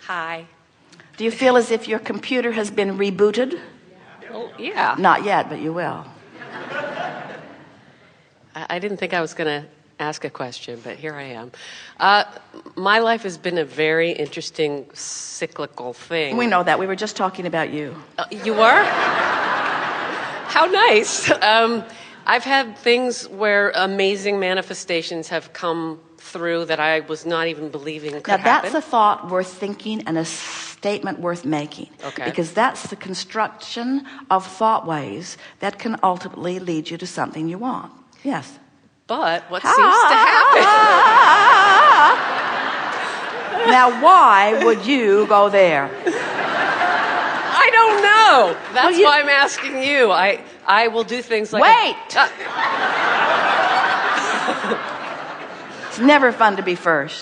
Hi. Do you feel as if your computer has been rebooted? Oh, yeah. Not yet, but you will. I didn't think I was going to ask a question, but here I am. My life has been a very interesting cyclical thing. We know that. We were just talking about you. You were? How nice. I've had things where amazing manifestations have come through that I was not even believing could happen. Now, that's a thought worth thinking and a statement worth making. Okay. Because that's the construction of thought ways that can ultimately lead you to something you want. Yes. But what seems to happen? Now, why would you go there? I don't know. That's why I'm asking you. I will do things like... Wait! It's never fun to be first.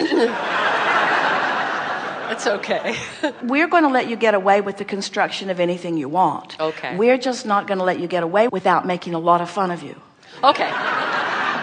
It's okay. We're going to let you get away with the construction of anything you want. Okay. We're just not going to let you get away without making a lot of fun of you. Okay.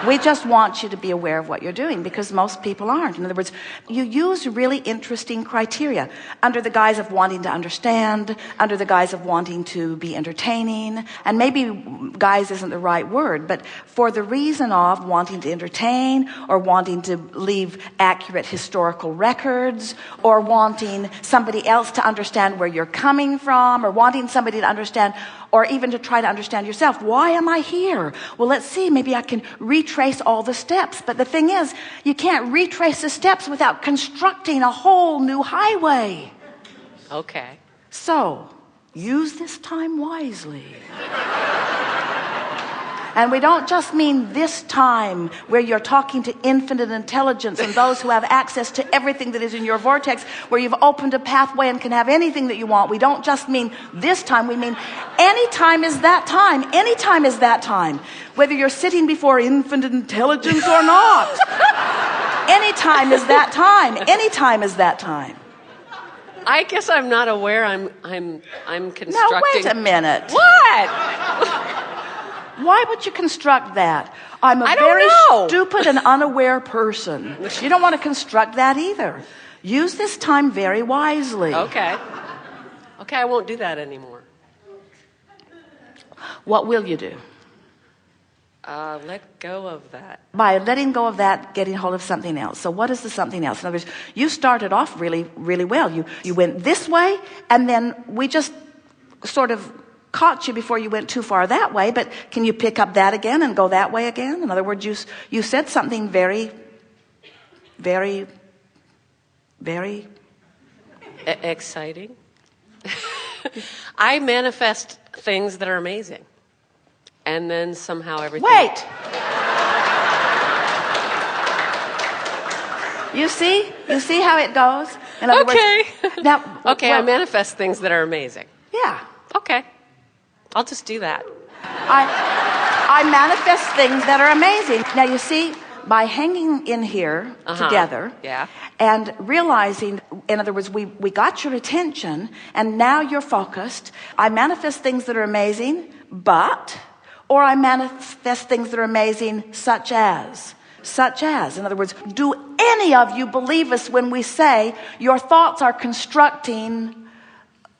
We just want you to be aware of what you're doing, because most people aren't. In other words, you use really interesting criteria under the guise of wanting to understand, under the guise of wanting to be entertaining, and maybe guise isn't the right word, but for the reason of wanting to entertain, or wanting to leave accurate historical records, or wanting somebody else to understand where you're coming from, or wanting somebody to understand, or even to try to understand yourself. Why am I here? Well, let's see, maybe I can retrace all the steps. But the thing is, you can't retrace the steps without constructing a whole new highway. Okay. So, use this time wisely. And we don't just mean this time where you're talking to infinite intelligence and those who have access to everything that is in your vortex, where you've opened a pathway and can have anything that you want. We don't just mean this time. We mean any time is that time. Any time is that time. Whether you're sitting before infinite intelligence or not. Any time is that time. Any time is that time. I guess I'm not aware I'm constructing... Now, wait a minute. What? Why would you construct that? I'm a very stupid and unaware person. You don't want to construct that either. Use this time very wisely. Okay. Okay, I won't do that anymore. What will you do? Let go of that. By letting go of that, getting hold of something else. So what is the something else? In other words, you started off really, really well. You went this way, and then we just sort of caught you before you went too far that way, but can you pick up that again and go that way again? In other words, you said something very, very, very... exciting. I manifest things that are amazing. And then somehow everything... Wait! You see? You see how it goes? In other words, now, okay, I manifest things that are amazing. Yeah. Okay. I'll just do that. I manifest things that are amazing. Now, you see, by hanging in here together and realizing, in other words, we got your attention and now you're focused. I manifest things that are amazing, or I manifest things that are amazing such as. In other words, do any of you believe us when we say your thoughts are constructing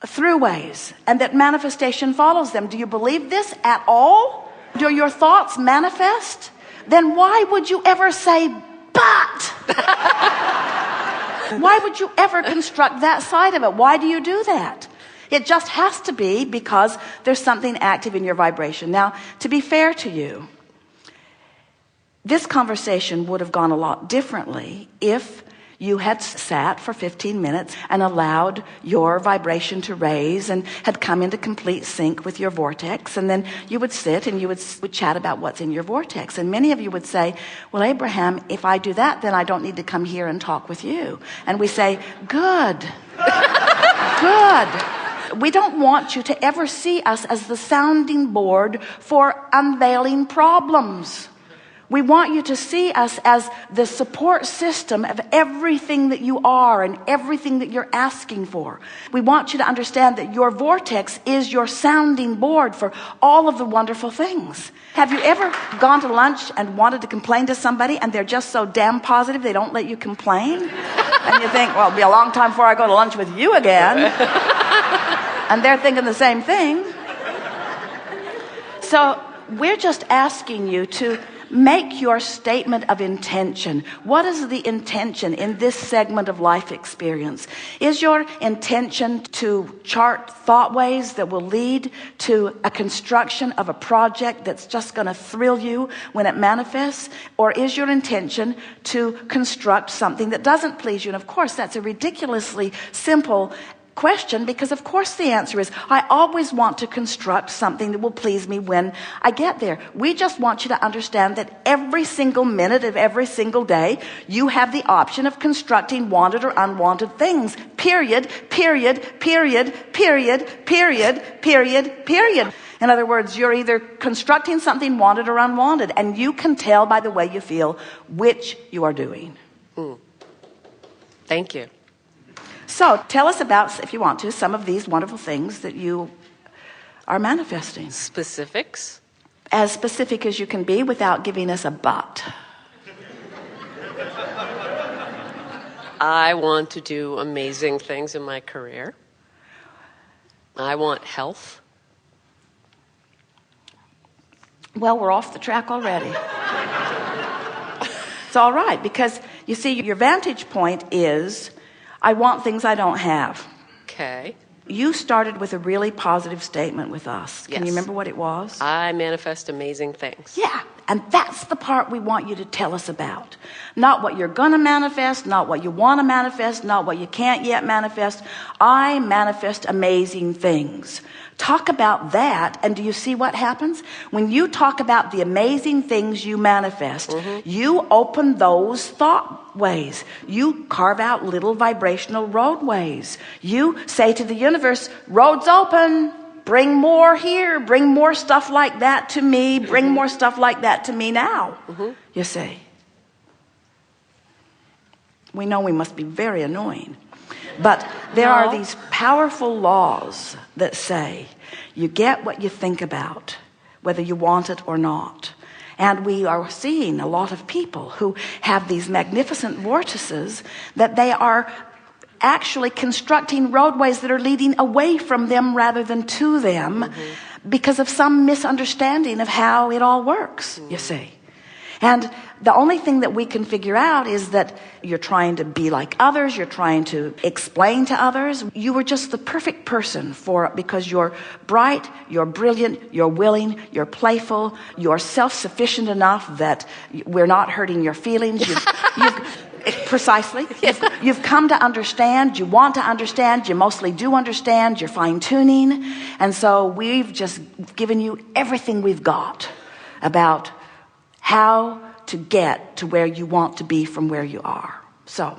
throughways and that manifestation follows them? Do you believe this at all? Do your thoughts manifest? Then why would you ever say, but? Why would you ever construct that side of it? Why do you do that? It just has to be because there's something active in your vibration. Now, to be fair to you, this conversation would have gone a lot differently if you had sat for 15 minutes and allowed your vibration to raise and had come into complete sync with your vortex. And then you would sit and you would chat about what's in your vortex. And many of you would say, well, Abraham, if I do that, then I don't need to come here and talk with you. And we say, good. Good. We don't want you to ever see us as the sounding board for unveiling problems. We want you to see us as the support system of everything that you are and everything that you're asking for. We want you to understand that your vortex is your sounding board for all of the wonderful things. Have you ever gone to lunch and wanted to complain to somebody and they're just so damn positive they don't let you complain? And you think, well, it'll be a long time before I go to lunch with you again. And they're thinking the same thing. So we're just asking you to make your statement of intention. What is the intention in this segment of life experience? Is your intention to chart thoughtways that will lead to a construction of a project that's just going to thrill you when it manifests? Or is your intention to construct something that doesn't please you? And of course, that's a ridiculously simple question, because of course the answer is, I always want to construct something that will please me when I get there. We just want you to understand that every single minute of every single day, you have the option of constructing wanted or unwanted things. Period, period, period, period, period, period, period. In other words, you're either constructing something wanted or unwanted, and you can tell by the way you feel which you are doing. Thank you. So tell us about, if you want to, some of these wonderful things that you are manifesting. Specifics? As specific as you can be without giving us a but. I want to do amazing things in my career. I want health. Well, we're off the track already. It's all right, because you see, your vantage point is, I want things I don't have. Okay. You started with a really positive statement with us. Can you remember what it was? I manifest amazing things. Yeah, and that's the part we want you to tell us about. Not what you're going to manifest, not what you want to manifest, not what you can't yet manifest. I manifest amazing things. Talk about that, and do you see what happens? When you talk about the amazing things you manifest, you open those thought ways. You carve out little vibrational roadways. You say to the universe, roads open, bring more here, bring more stuff like that to me, bring more stuff like that to me now. You see. We know we must be very annoying. But there are these powerful laws that say you get what you think about, whether you want it or not. And we are seeing a lot of people who have these magnificent vortices that they are actually constructing roadways that are leading away from them rather than to them because of some misunderstanding of how it all works, you see. And the only thing that we can figure out is that you're trying to be like others, you're trying to explain to others. You were just the perfect person for it because you're bright, you're brilliant, you're willing, you're playful, you're self-sufficient enough that we're not hurting your feelings. Precisely. You've come to understand, you want to understand, you mostly do understand, you're fine-tuning. And so we've just given you everything we've got about how to get to where you want to be from where you are. So,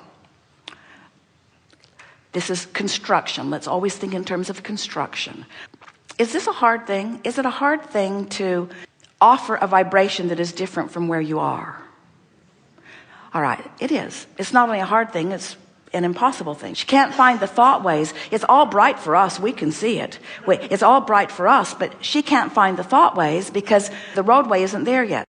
this is construction. Let's always think in terms of construction. Is this a hard thing? Is it a hard thing to offer a vibration that is different from where you are? All right, it is. It's not only a hard thing, it's an impossible thing. She can't find the thought ways. It's all bright for us. We can see it. It's all bright for us, but she can't find the thought ways because the roadway isn't there yet.